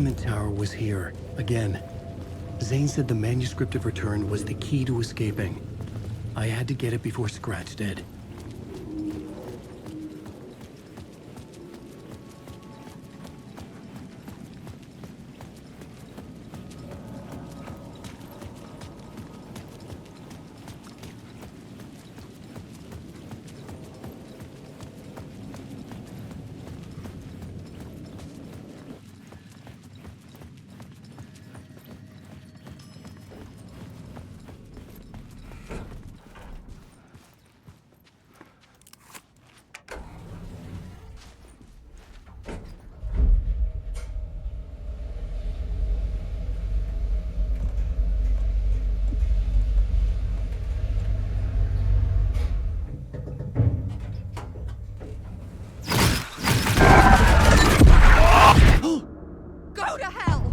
Parliament Tower was here, again. Zane said the manuscript of return was the key to escaping. I had to get it before Scratch did. Go to hell!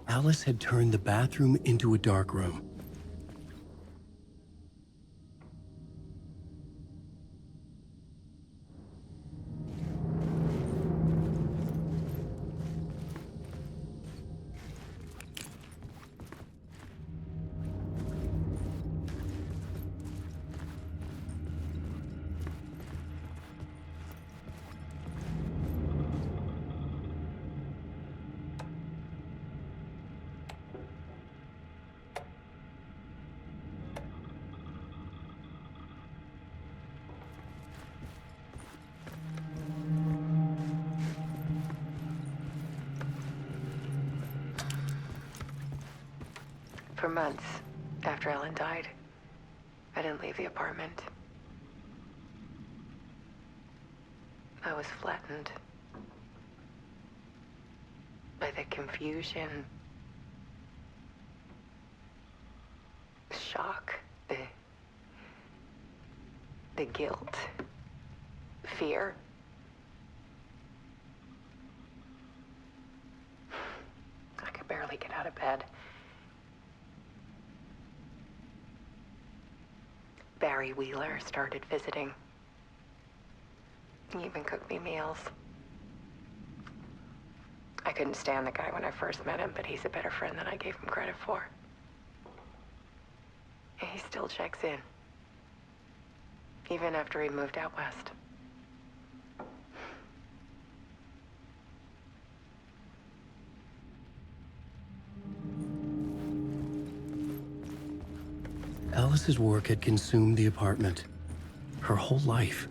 Alice had turned the bathroom into a dark room. For months after Ellen died, I didn't leave the apartment. I was flattened by the confusion, the shock, the guilt, fear. I could barely get out of bed. Barry Wheeler started visiting. He even cooked me meals. I couldn't stand the guy when I first met him, but he's a better friend than I gave him credit for. And he still checks in, even after he moved out west. Alice's work had consumed the apartment. Her whole life.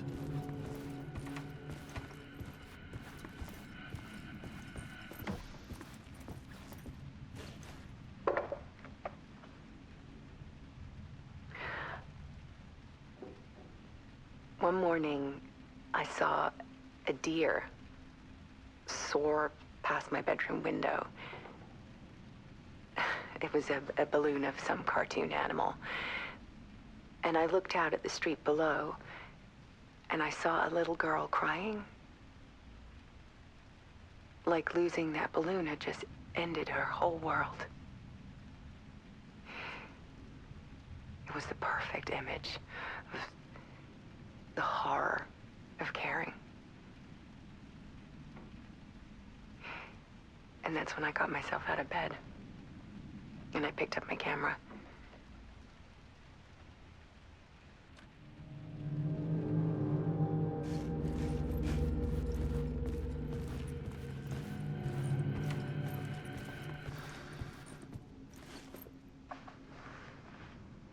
One morning, I saw a deer soar past my bedroom window. It was a balloon of some cartoon animal. And I looked out at the street below, and I saw a little girl crying. Like losing that balloon had just ended her whole world. It was the perfect image of the horror of caring. And that's when I got myself out of bed. And I picked up my camera.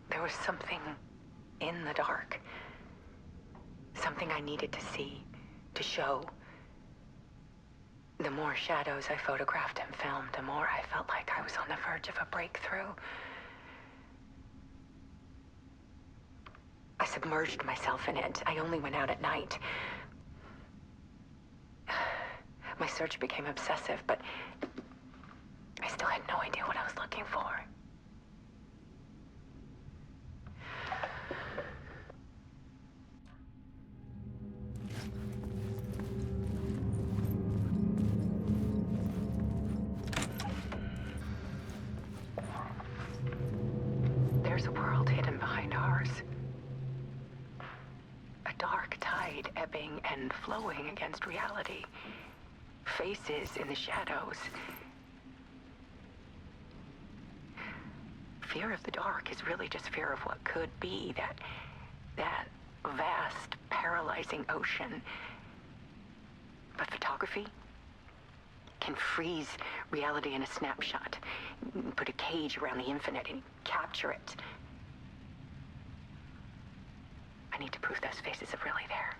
There was something in the dark. Something I needed to see, to show. The more shadows I photographed and filmed, the more I felt like I was on the verge of a breakthrough. I submerged myself in it. I only went out at night. My search became obsessive, but I still had no idea what I was looking for. ebbing and flowing against reality. Faces in the shadows. Fear of the dark is really just fear of what could be, that vast, paralyzing ocean. But photography can freeze reality in a snapshot, put a cage around the infinite and capture it. I need to prove those faces are really there.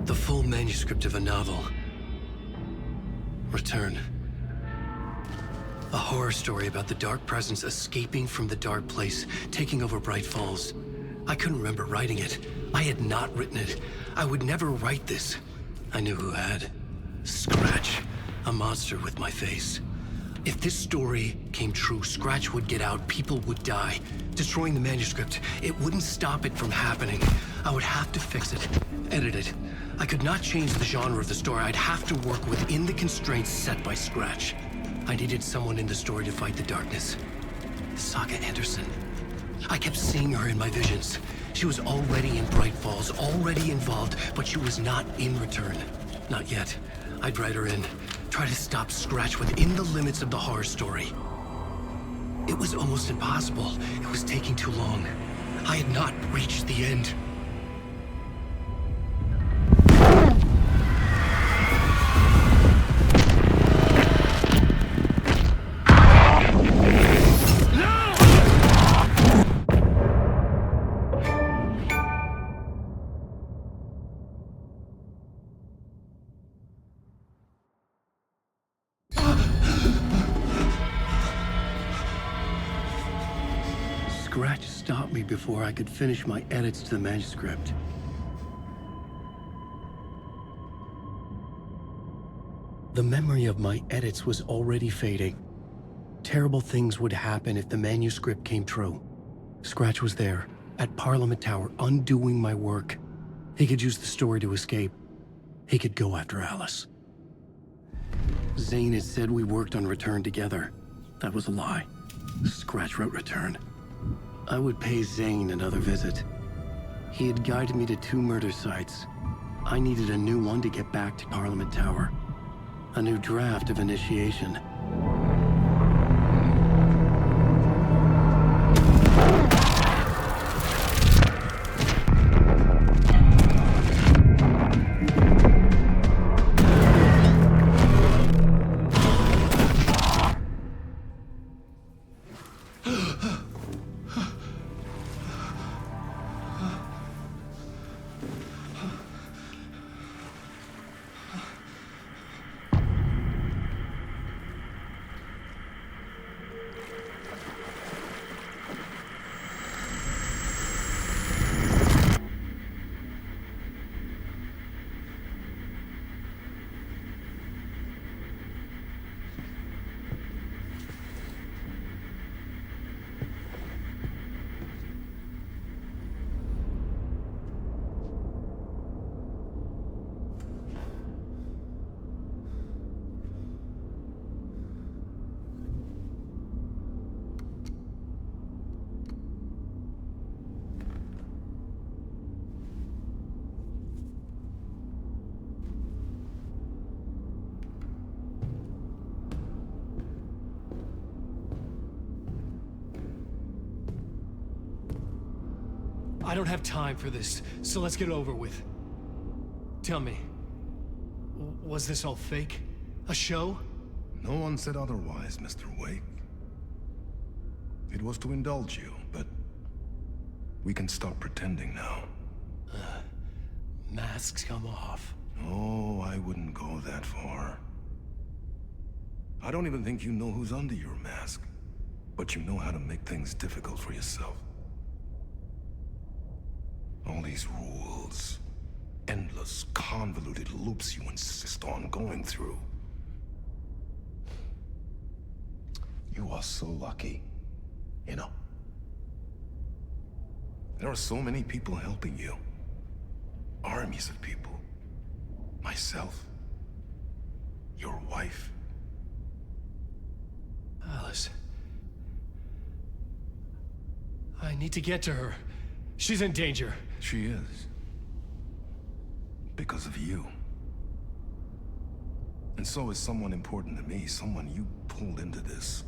The full manuscript of a novel. Return. A horror story about the dark presence escaping from the dark place, taking over Bright Falls. I couldn't remember writing it. I had not written it. I would never write this. I knew who had. Scratch. A monster with my face. If this story came true, Scratch would get out, people would die. Destroying the manuscript, it wouldn't stop it from happening. I would have to fix it, edit it. I could not change the genre of the story. I'd have to work within the constraints set by Scratch. I needed someone in the story to fight the darkness. Saga Anderson. I kept seeing her in my visions. She was already in Bright Falls, already involved, but she was not in Return. Not yet. I'd write her in. Try to stop Scratch within the limits of the horror story. It was almost impossible. It was taking too long. I had not reached the end. Scratch stopped me before I could finish my edits to the manuscript. The memory of my edits was already fading. Terrible things would happen if the manuscript came true. Scratch was there, at Parliament Tower, undoing my work. He could use the story to escape. He could go after Alice. Zane had said we worked on Return together. That was a lie. Scratch wrote Return. I would pay Zane another visit. He had guided me to 2 murder sites. I needed a new one to get back to Parliament Tower. A new draft of initiation. I don't have time for this, so let's get it over with. Tell me, was this all fake? A show? No one said otherwise, Mr. Wake. It was to indulge you, but We can stop pretending now. Masks come off. Oh, I wouldn't go that far. I don't even think you know who's under your mask. But you know how to make things difficult for yourself. All these rules. Endless, convoluted loops you insist on going through. You are so lucky. You know. There are so many people helping you. Armies of people. Myself. Your wife. Alice. I need to get to her. She's in danger. She is. Because of you. And so is someone important to me, someone you pulled into this.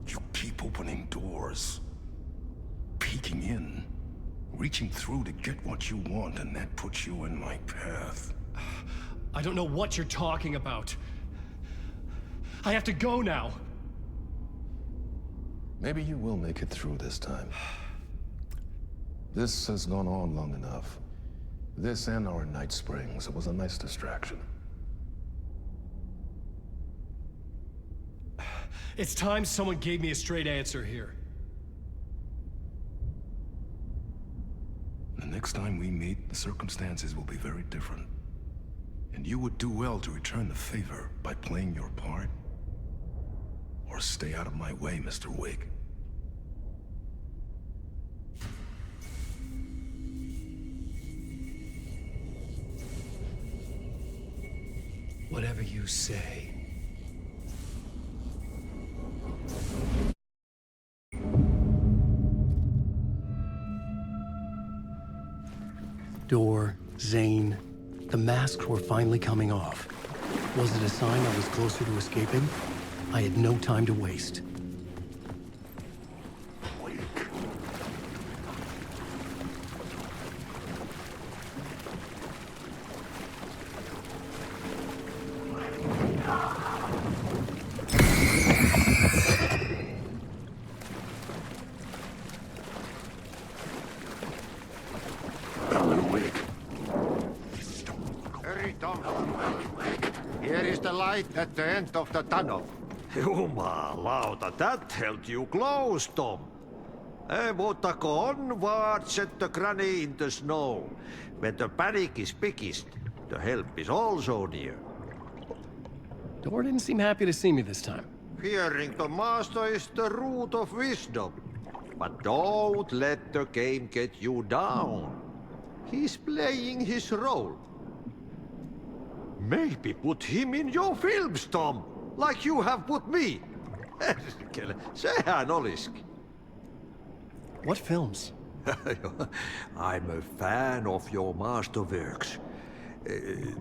You keep opening doors. Peeking in. Reaching through to get what you want, and that puts you in my path. I don't know what you're talking about. I have to go now. Maybe you will make it through this time. This has gone on long enough. This and our night springs. It was a nice distraction. It's time someone gave me a straight answer here. The next time we meet, the circumstances will be very different. And you would do well to return the favor by playing your part. Or stay out of my way, Mr. Wig. Whatever you say. Door, Zane. The masks were finally coming off. Was it a sign I was closer to escaping? I had no time to waste. Here is the light at the end of the tunnel. Jumalauta, that held you close, Tom. Mutta go onward, said the granny in the snow. When the panic is biggest, the help is also near. Door didn't seem happy to see me this time. Fearing the master is the root of wisdom. But don't let the game get you down. He's playing his role. Maybe put him in your films, Tom, like you have put me. Sehän olisikin. What films? I'm a fan of your masterworks.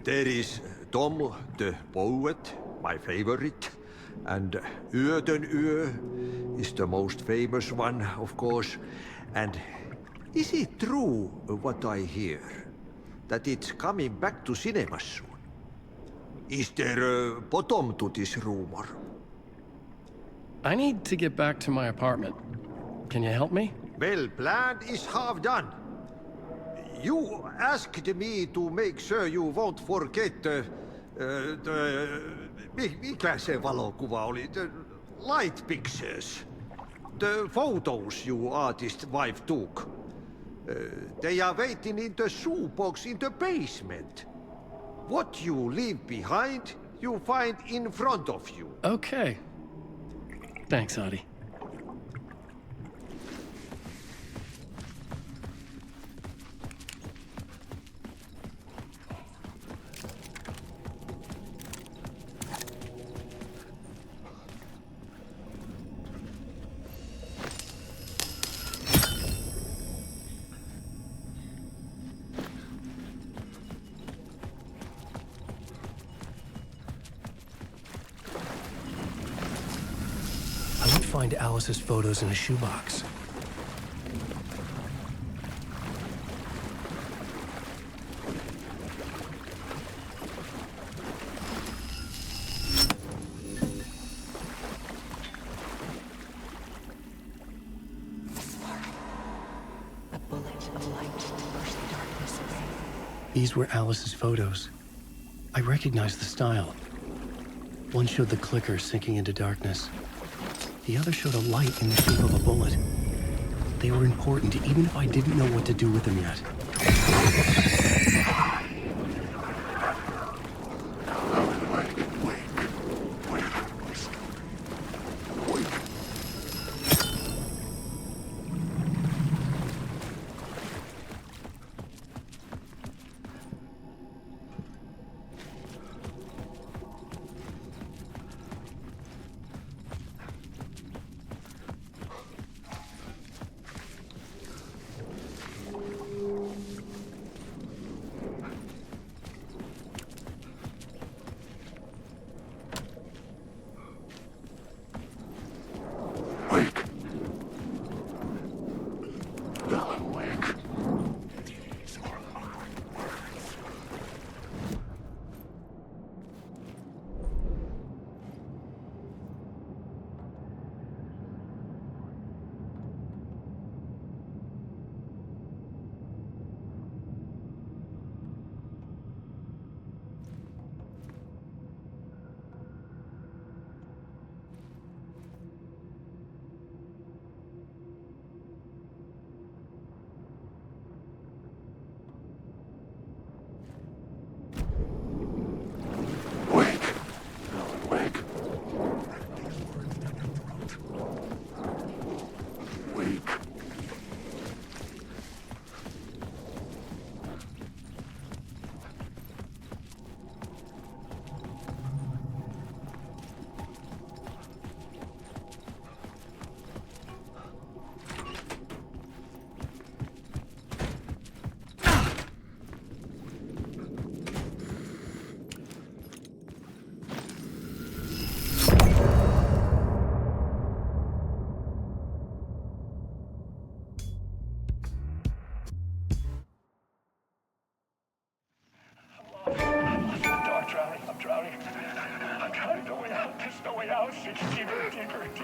There is Tom the Poet, my favorite, and Yöden Yö is the most famous one, of course. And is it true what I hear, that it's coming back to cinemas soon? Is there a bottom to this rumor? I need to get back to my apartment. Can you help me? Well, plan is half done. You asked me to make sure you won't forget mikä se valokuva oli? The light pictures. The photos you artist wife took. They are waiting in the shoebox in the basement. What you leave behind, you find in front of you. Okay. Thanks, Adi. Find Alice's photos in a shoebox. These were Alice's photos. I recognized the style. One showed the clicker sinking into darkness. The other showed a light in the shape of a bullet. They were important, even if I didn't know what to do with them yet.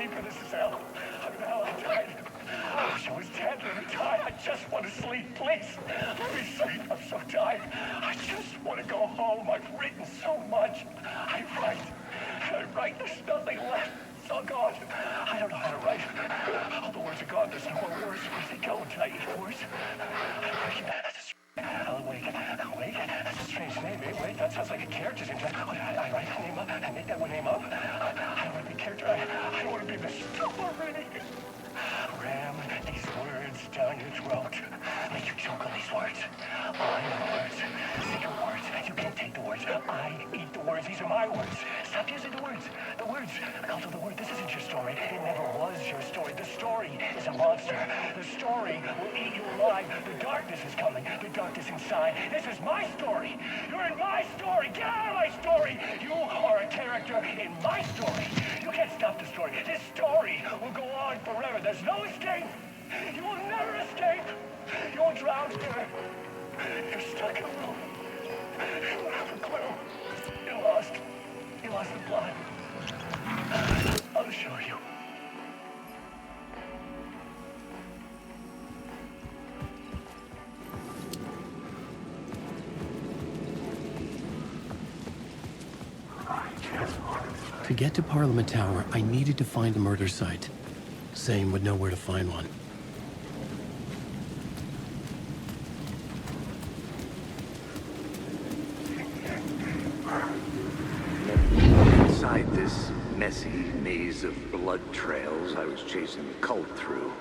deeper. This is hell. I'm in hell. I'm tired. I wish I was dead. I'm tired. I just want to sleep. Please. Let me sleep. I'm so tired. I just want to go home. I've written so much. I write. There's nothing left. It's all gone. I don't know how to write. All the words are gone. There's no more words. Where they go? Did I eat words? Alan Wake. That's a strange name, eh? Wait, that sounds like a character's name. I write a name up. I make that one name up. I don't want to be a character. I don't want to be Miss already. Ram these words down your throat. Make you choke on these words. I know the words. Secret words. You can't take the words. I eat the words. These are my words. Stop using the words. The words. Cult of the word. This isn't your story. It never was your story. The story is a monster. The story will eat you alive. The darkness is coming. The darkness inside. This is my story. You're in my story. Get out of my story. You are a character in my story. You can't stop the story. This story will go on forever. There's no escape. You will never escape. You will drown here. You're stuck in a room. You don't have a clue. You're lost. You lost the plot. I'll show you. To get to Parliament Tower, I needed to find a murder site. Zane would know where to find one. Inside this messy maze of blood trails I was chasing the cult through,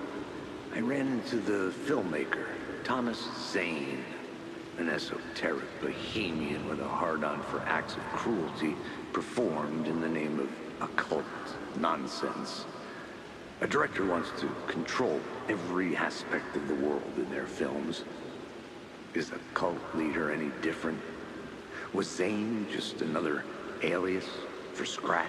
I ran into the filmmaker, Thomas Zane, an esoteric bohemian with a hard-on for acts of cruelty performed in the name of occult nonsense. A director wants to control every aspect of the world in their films. Is a cult leader any different? Was Zane just another alias for Scratch?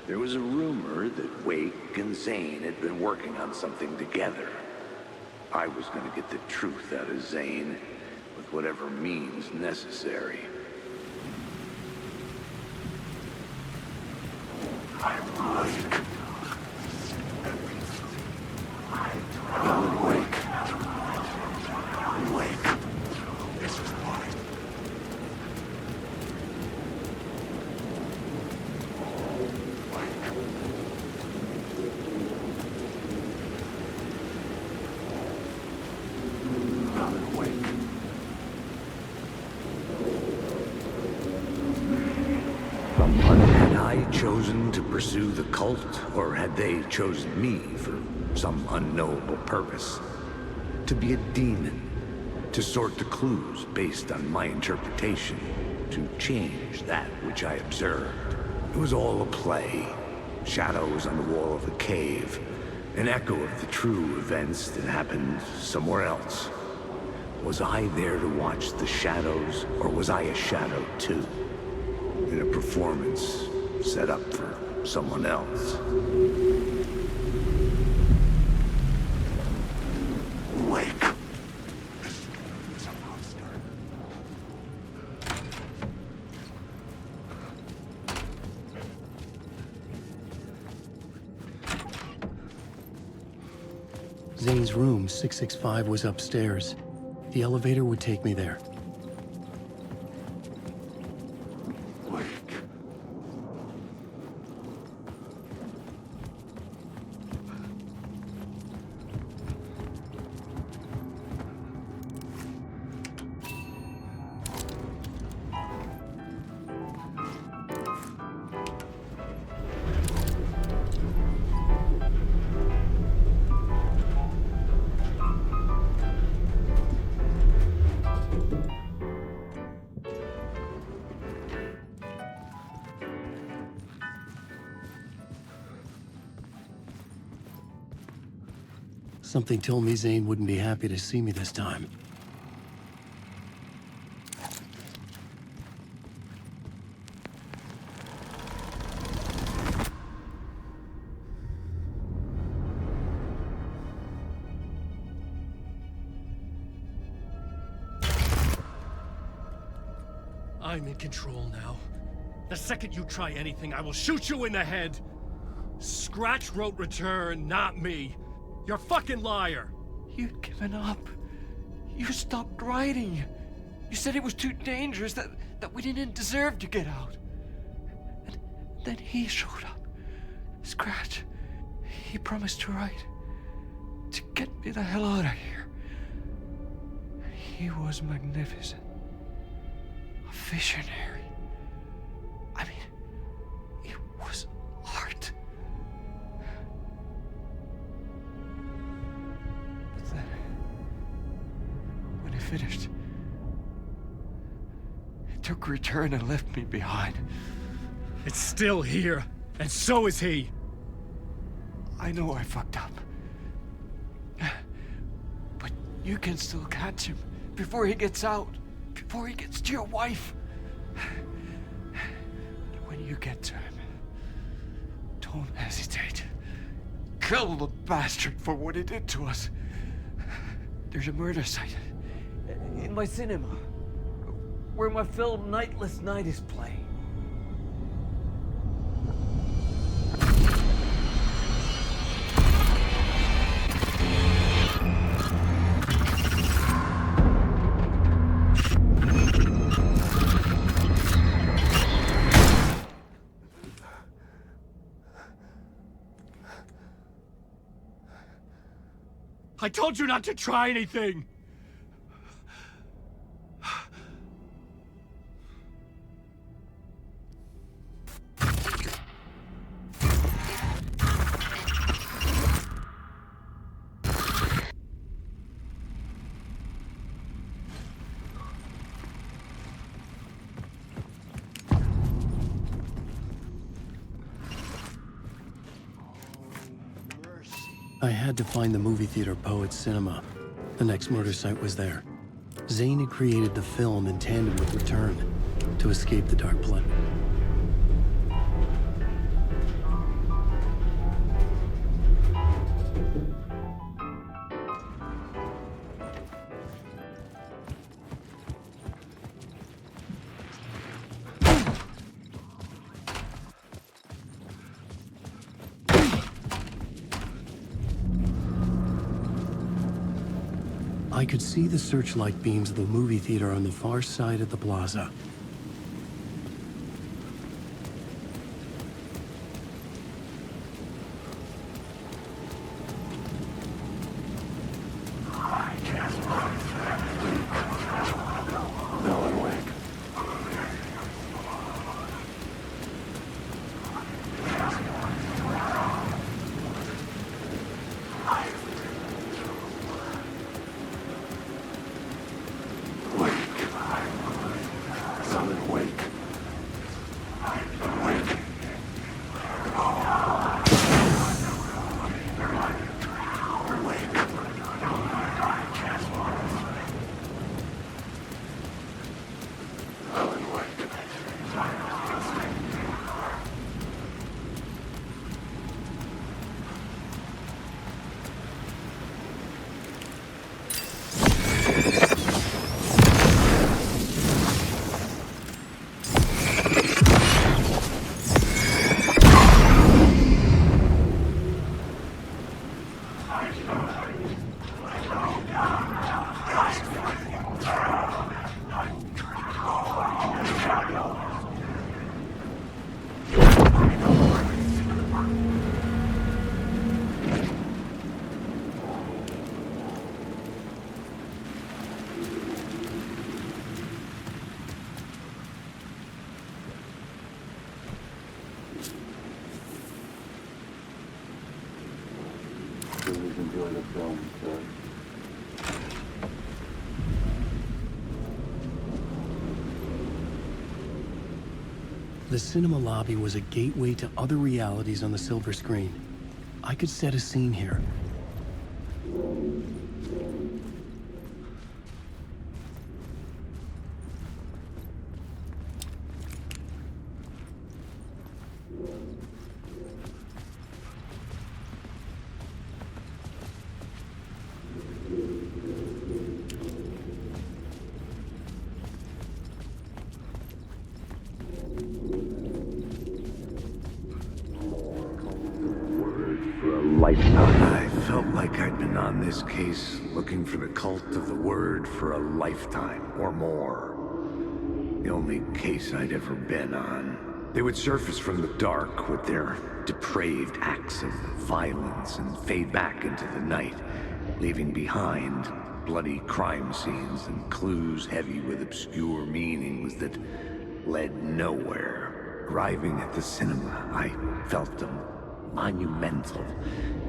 There was a rumor that Wake and Zane had been working on something together. I was going to get the truth out of Zane with whatever means necessary. Wake. This is why. chosen to pursue the cult, or had they chosen me for some unknowable purpose? To be a demon, to sort the clues based on my interpretation, to change that which I observed. It was all a play. Shadows on the wall of the cave, an echo of the true events that happened somewhere else. Was I there to watch the shadows, or was I a shadow too? In a performance set up for someone else. Wake. Zane's room, 665, was upstairs. The elevator would take me there. Something told me Zane wouldn't be happy to see me this time. I'm in control now. The second you try anything, I will shoot you in the head. Scratch wrote return, not me. You're a fucking liar. You'd given up. You stopped writing. You said it was too dangerous, that we didn't deserve to get out. And then he showed up. Scratch. He promised to write. To get me the hell out of here. He was magnificent. A visionary. I mean, it was art. But then, when he finished, he took a return and left me behind. It's still here, and so is he. I know I fucked up. But you can still catch him before he gets out. Before he gets to your wife. When you get to him, don't hesitate. Kill the bastard for what he did to us. There's a murder site in my cinema where my film Nightless Night is playing. I told you not to try anything! I had to find the movie theater Poet Cinema. The next murder site was there. Zane had created the film in tandem with Return to escape the dark place. I could see the searchlight beams of the movie theater on the far side of the plaza. Enjoy the film, sir. The cinema lobby was a gateway to other realities on the silver screen. I could set a scene here. I felt like I'd been on this case looking for the cult of the word for a lifetime or more. The only case I'd ever been on. They would surface from the dark with their depraved acts of violence and fade back into the night, leaving behind bloody crime scenes and clues heavy with obscure meanings that led nowhere. Arriving at the cinema, I felt a monumental,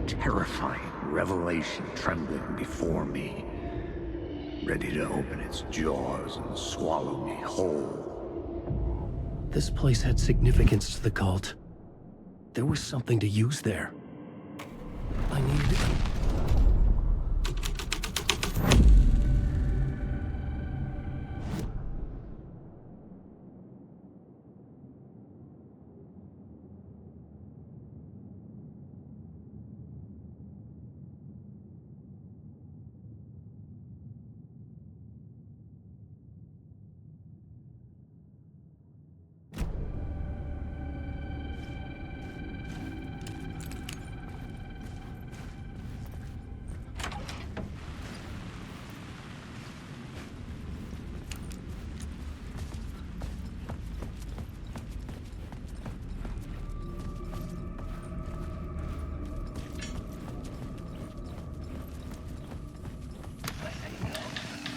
terrifying revelation trembling before me, ready to open its jaws and swallow me whole. This place had significance to the cult. There was something to use there. I needed...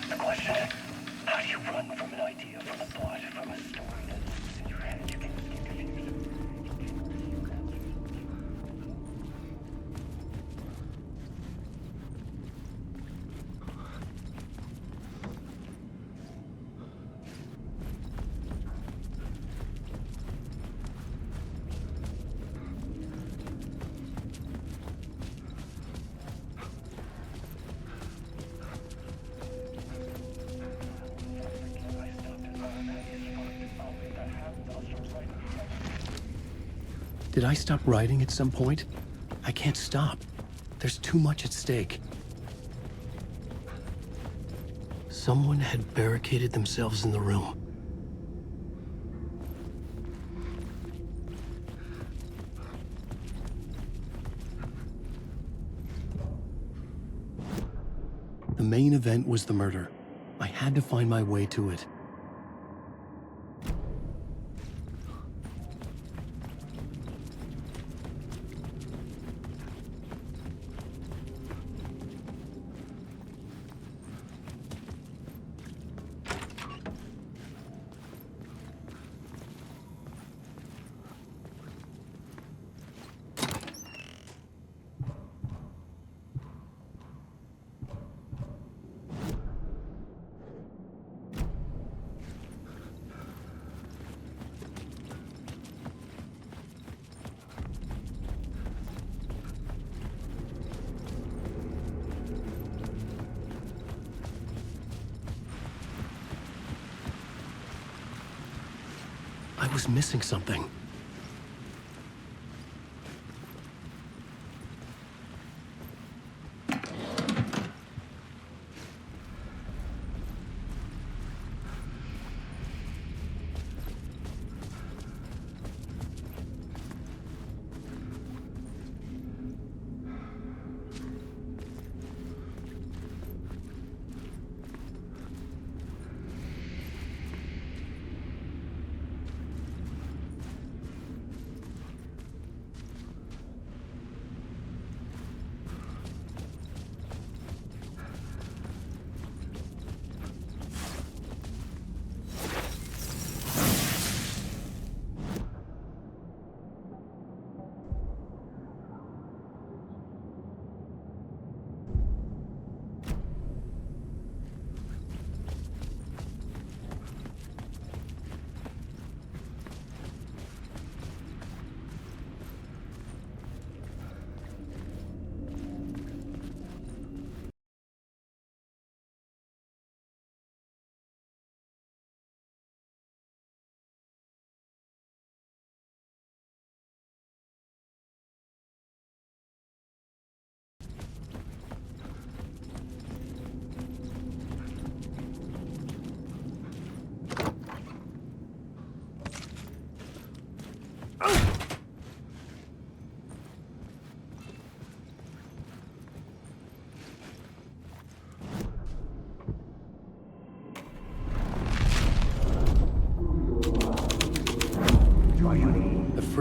The question is, how do you run from an idea, from a thought, from a story that lives in your head? You can't get confused. Did I stop writing at some point? I can't stop. There's too much at stake. Someone had barricaded themselves in the room. The main event was the murder. I had to find my way to it. I was missing something.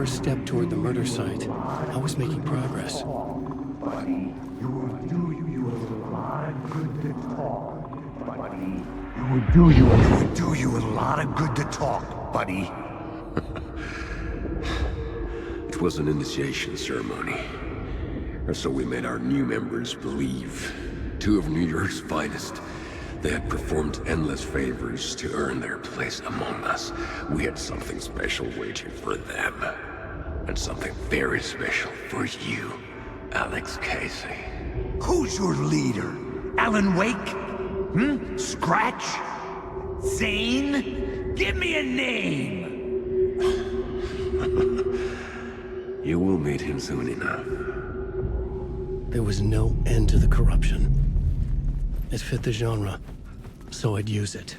first step toward the murder site. I was making progress. Buddy, you would do you a lot of good to talk, buddy. It would do you a lot of good to talk, buddy. It was an initiation ceremony. Or so we made our new members believe. Two of New York's finest. They had performed endless favors to earn their place among us. We had something special waiting for them. And something very special for you, Alex Casey. Who's your leader? Alan Wake? Scratch? Zane? Give me a name! You will meet him soon enough. There was no end to the corruption. It fit the genre, so I'd use it.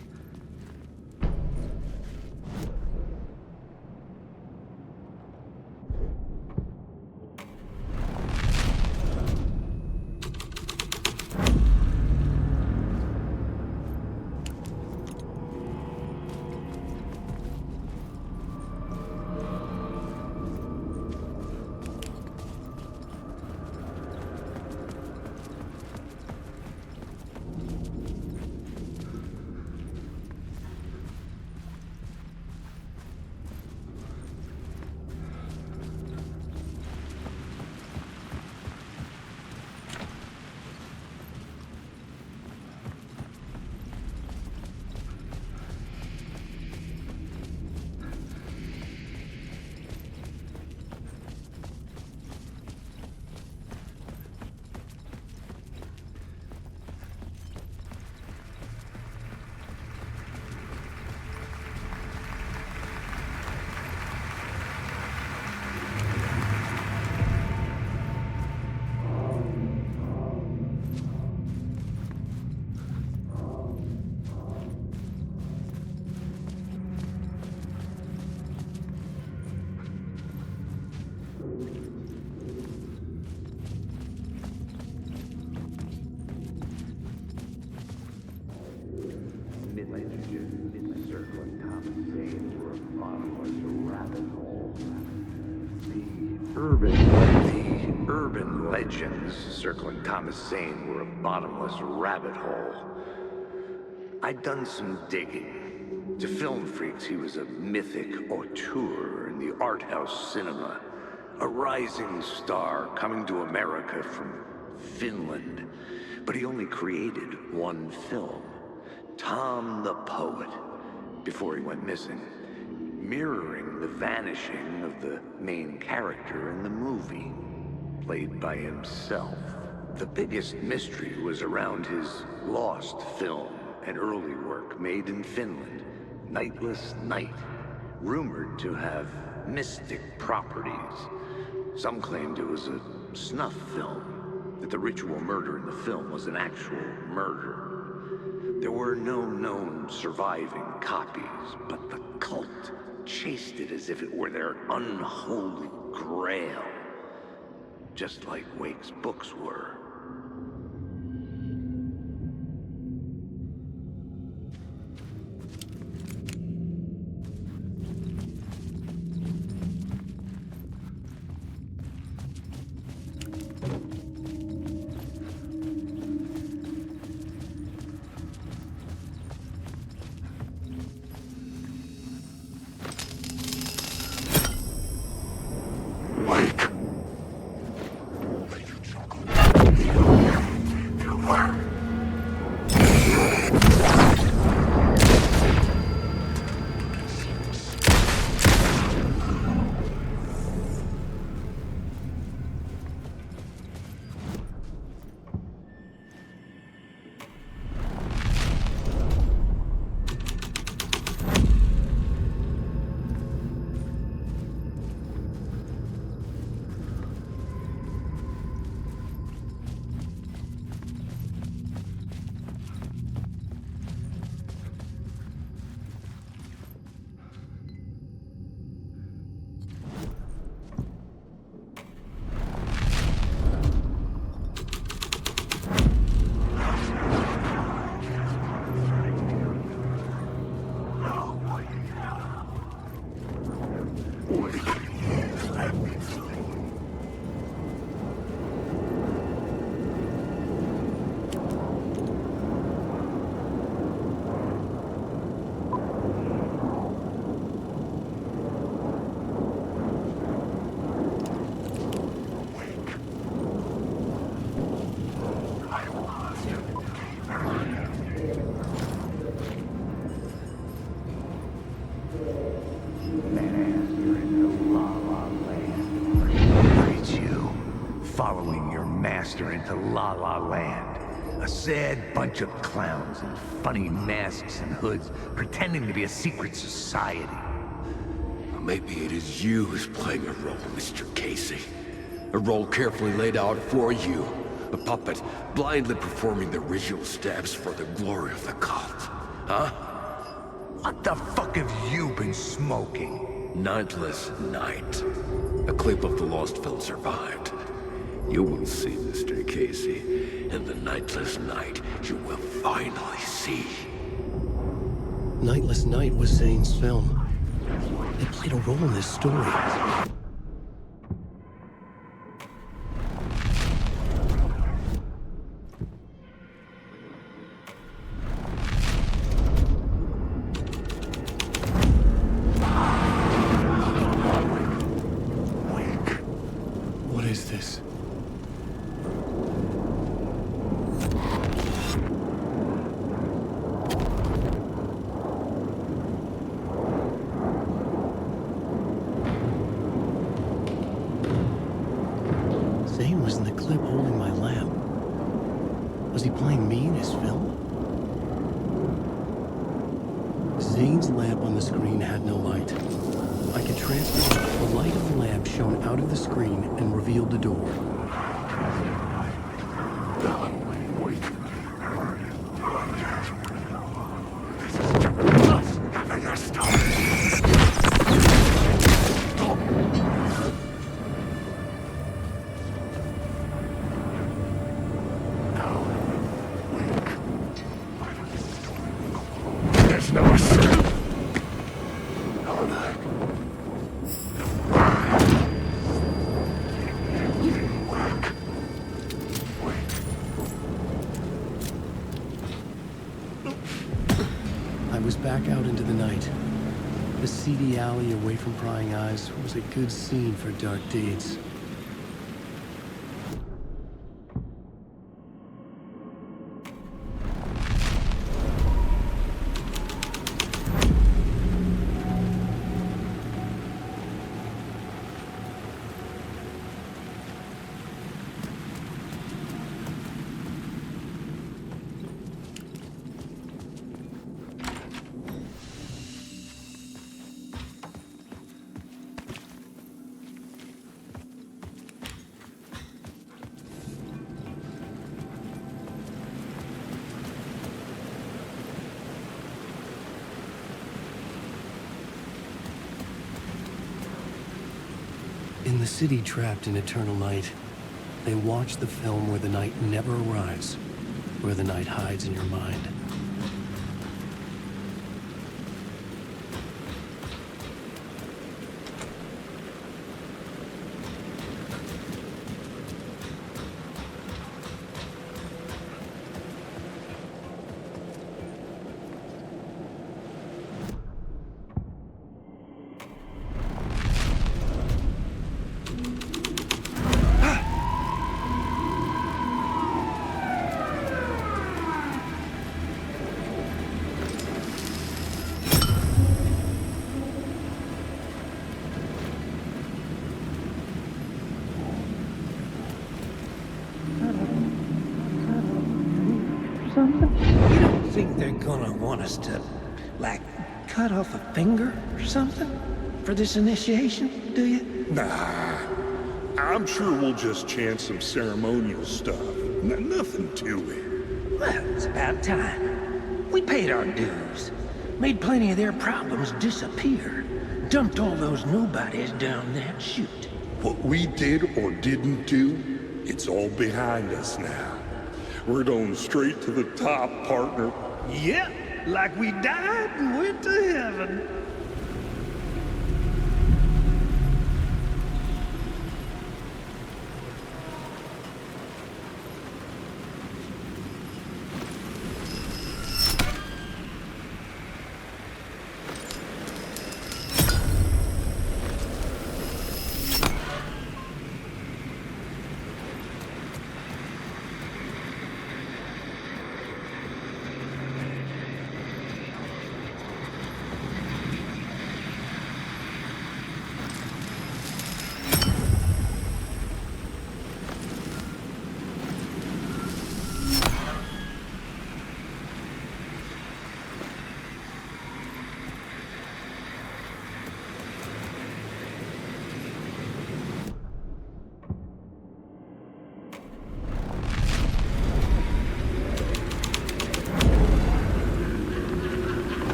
Circling Thomas Zane were a bottomless rabbit hole. The urban legends circling Thomas Zane were a bottomless rabbit hole. I'd done some digging. To film freaks, he was a mythic auteur in the art house cinema. A rising star coming to America from Finland. But he only created one film. Tom the Poet, before he went missing, mirroring the vanishing of the main character in the movie, played by himself. The biggest mystery was around his lost film, an early work made in Finland, Nightless Night, rumored to have mystic properties. Some claimed it was a snuff film, that the ritual murder in the film was an actual murder. There were no known surviving copies, but the cult chased it as if it were their unholy grail, just like Wake's books were. master into La La Land. A sad bunch of clowns in funny masks and hoods, pretending to be a secret society. Maybe it is you who's playing a role, Mr. Casey. A role carefully laid out for you. A puppet, blindly performing the ritual steps for the glory of the cult. Huh? What the fuck have you been smoking? Nightless Night. A clip of the lost film survived. You will see, Mr. Casey. In the Nightless Night, you will finally see. Nightless Night was Zane's film. It played a role in this story. What is this? Zane was in the clip holding my lamp. Was he playing me in his film? Zane's lamp on the screen had no light. I could transfer the light of the lamp shone out of the screen and revealed the door. I was back out into the night. The seedy alley away from prying eyes was a good scene for dark deeds. In the city trapped in eternal night, they watch the film where the night never arrives, where the night hides in your mind. You don't think they're gonna want us to, like, cut off a finger or something for this initiation, do you? Nah, I'm sure we'll just chant some ceremonial stuff. Nothing to it. Well, it's about time. We paid our dues, made plenty of their problems disappear, dumped all those nobodies down that chute. What we did or didn't do, it's all behind us now. We're going straight to the top, partner. Yep, like we died and went to heaven.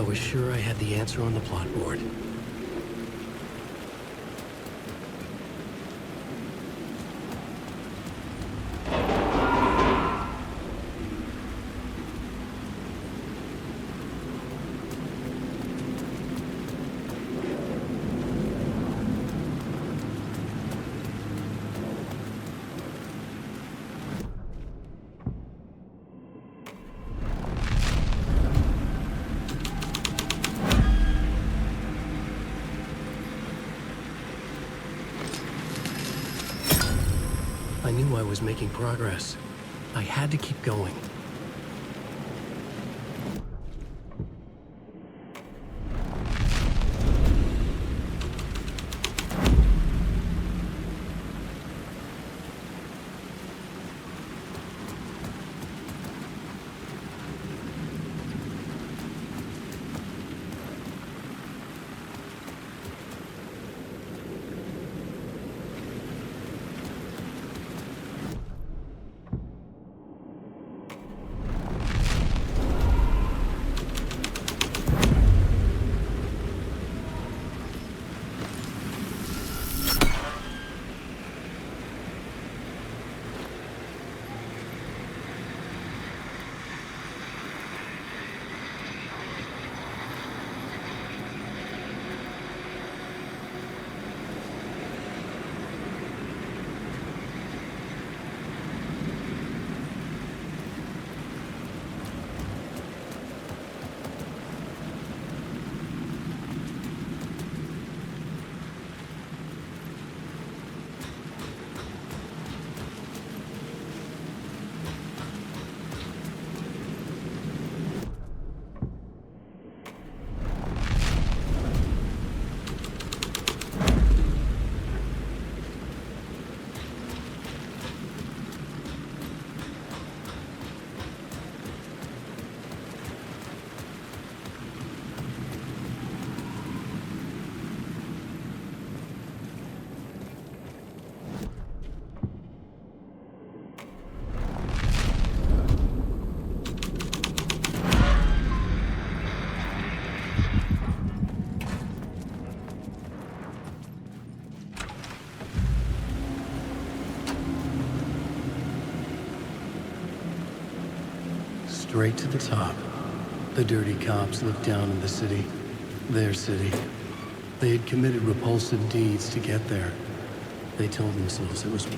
was sure I had the answer on the plot board. I knew I was making progress. I had to keep going. Straight to the top. The dirty cops looked down on the city. Their city. They had committed repulsive deeds to get there. They told themselves it was...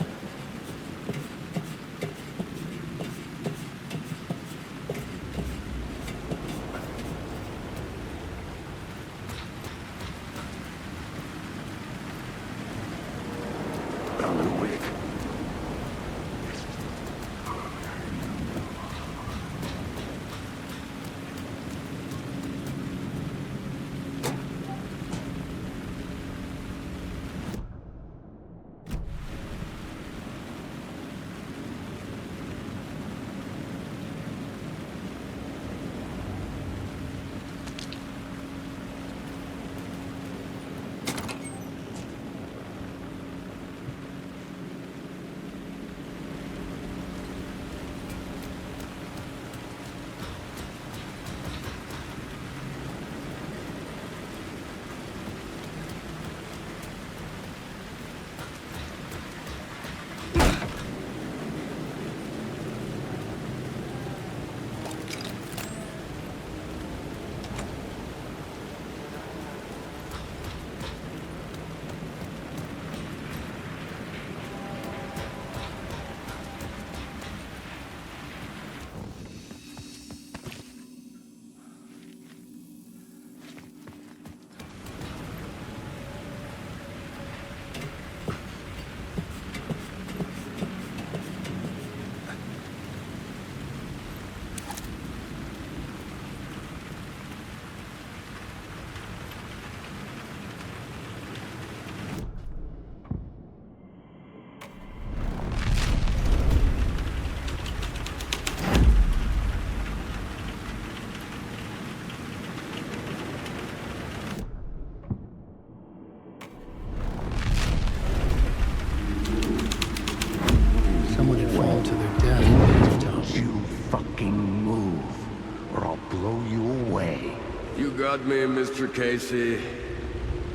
got me, Mr. Casey.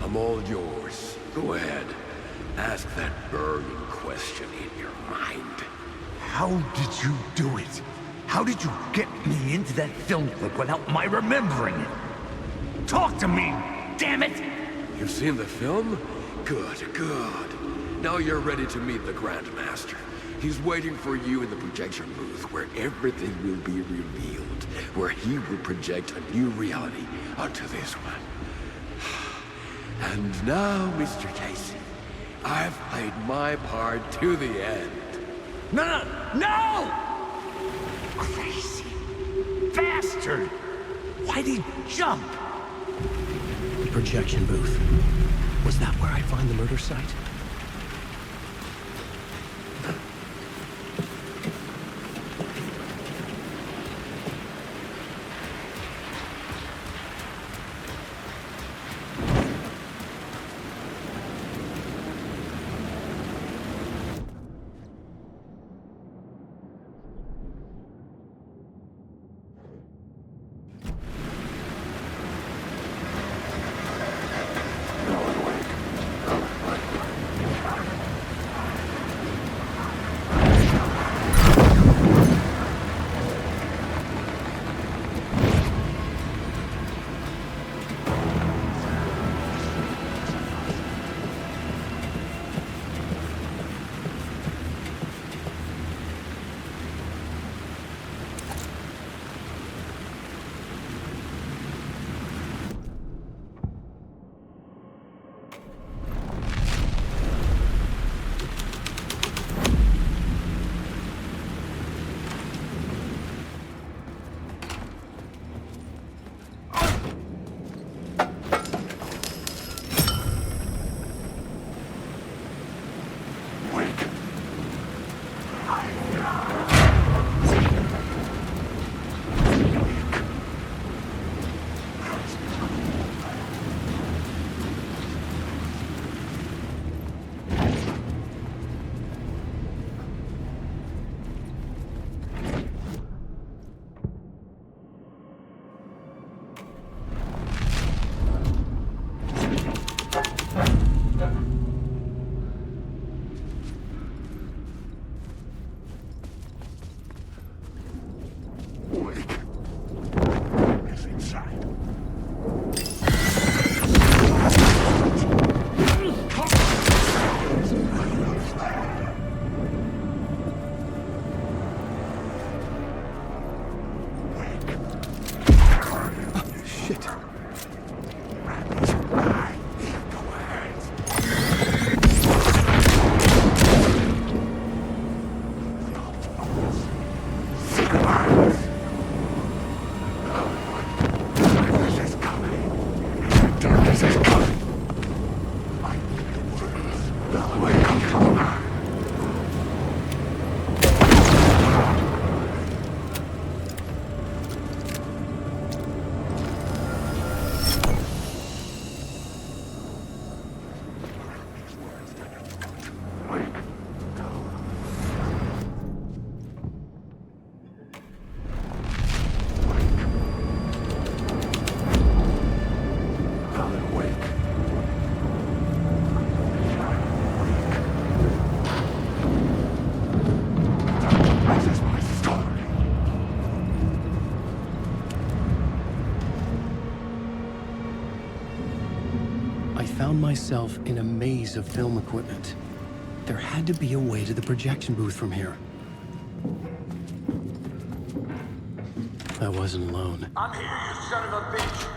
I'm all yours. Go ahead. Ask that burning question in your mind. How did you do it? How did you get me into that film clip without my remembering it? Talk to me, damn it! You've seen the film? Good, good. Now you're ready to meet the Grandmaster. He's waiting for you in the projection booth where everything will be revealed, where he will project a new reality onto this one. And now, Mr. Casey, I've played my part to the end. No! Crazy bastard! Why'd he jump? The projection booth. Was that where I'd find the murder site? Found myself in a maze of film equipment. There had to be a way to the projection booth from here. I wasn't alone. I'm here, you son of a bitch!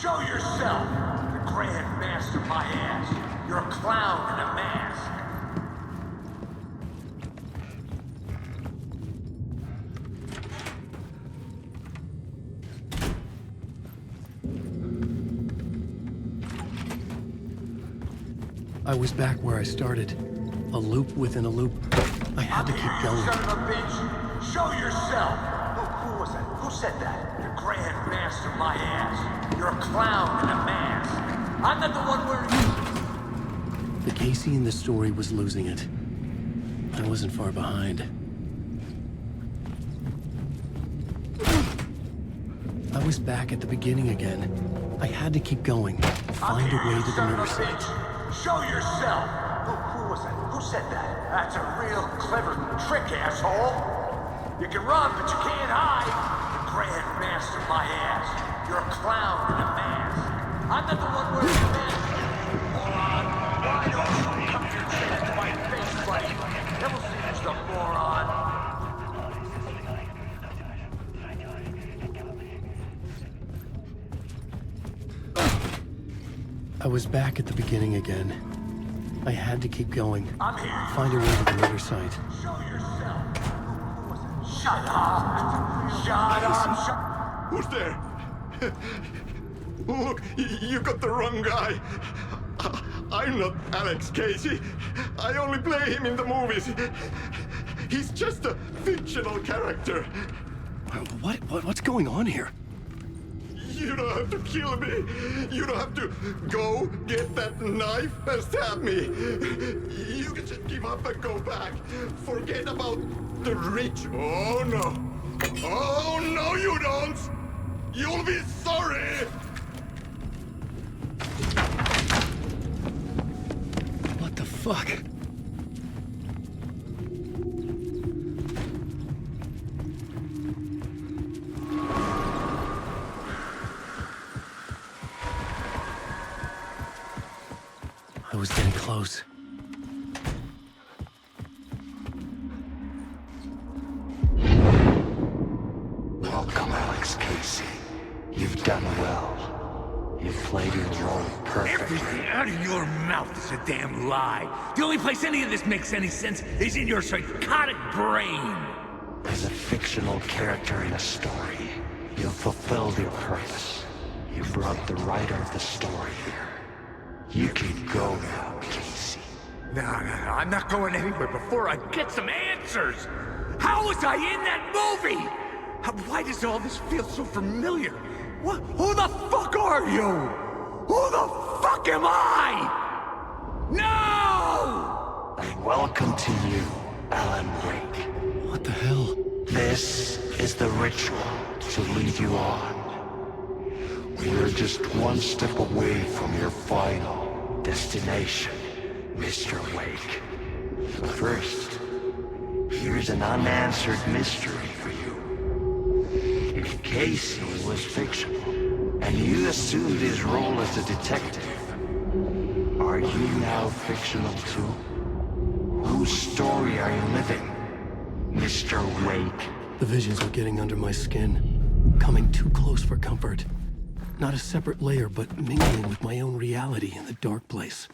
Show yourself! The Grand Master my ass! You're a clown in a mask! I was back where I started. A loop within a loop. I had to keep going. Son of a bitch! Show yourself! Who was that? Who said that? The Grand Master my ass! You're a clown in a mask! I'm not the one wearing... The Casey in the story was losing it. I wasn't far behind. I was back at the beginning again. I had to keep going, find a way to the murder site. Show yourself! Who was that? Who said that? That's a real clever trick, asshole! You can run, but you can't hide! The Grand Master, my ass! You're a clown in a mask! I'm not the one wearing the mask! Moron! Why don't you come your chin into my face, buddy? Then we'll see who's the moron! I was back at the beginning again. I had to keep going. I'm here. Find a way to the murder site. Show yourself! Shut up! Shut up! Who's there? Look, you got the wrong guy. I'm not Alex Casey. I only play him in the movies. He's just a fictional character. What's going on here? You don't have to kill me. You don't have to go get that knife and stab me. You can just give up and go back. Forget about the rich. Oh, no. Oh, no, you don't. You'll be sorry. What the fuck? I was getting close. Welcome, Alex Casey. You've done well. You've played your role perfectly. Everything out of your mouth is a damn lie. The only place any of this makes any sense is in your psychotic brain. As a fictional character in a story, you've fulfilled your purpose. You brought the writer of the story here. You can go now, Casey. No, I'm not going anywhere before I get some answers. How was I in that movie? Why does all this feel so familiar? What? Who the fuck are you? Who the fuck am I? No! And welcome to you, Alan Wake. What the hell? This is the ritual to lead you on. We're just one step away from your final destination, Mr. Wake. But first, here's an unanswered mystery for you. If Casey was fictional, and you assumed his role as a detective, are you now fictional too? Whose story are you living, Mr. Wake? The visions are getting under my skin, coming too close for comfort. Not a separate layer, but mingling with my own reality in the dark place.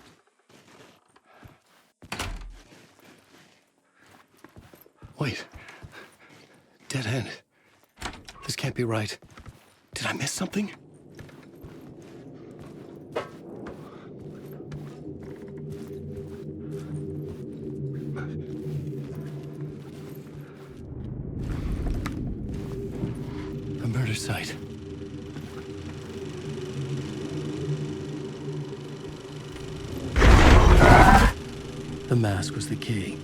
Wait. Dead end. This can't be right. Did I miss something? A murder site. The mask was the key.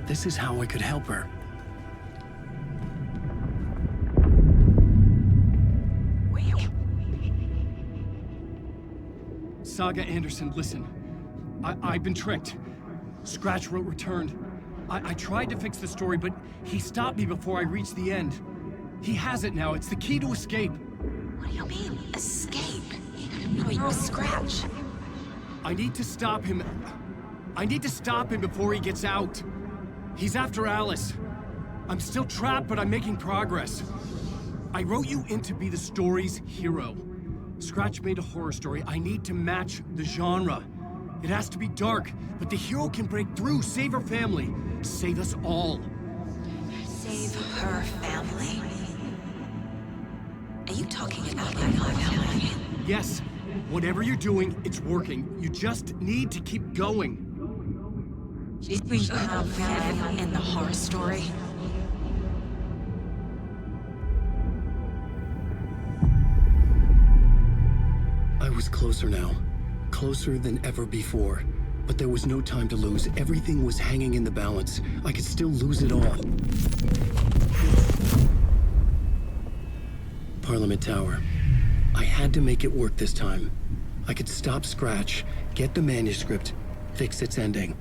This is how I could help her. Saga Anderson, listen. I've been tricked. Scratch wrote returned. I tried to fix the story, but he stopped me before I reached the end. He has it now. It's the key to escape. What do you mean, escape? No, you're a Scratch. I need to stop him. I need to stop him before he gets out. He's after Alice. I'm still trapped, but I'm making progress. I wrote you in to be the story's hero. Scratch made a horror story. I need to match the genre. It has to be dark, but the hero can break through, save her family, save us all. Save her family? Are you talking about my family? Yes. Whatever you're doing, it's working. You just need to keep going. Did we have family in the horror story? was closer now. Closer than ever before. But there was no time to lose. Everything was hanging in the balance. I could still lose it all. Parliament Tower. I had to make it work this time. I could stop Scratch, get the manuscript, fix its ending.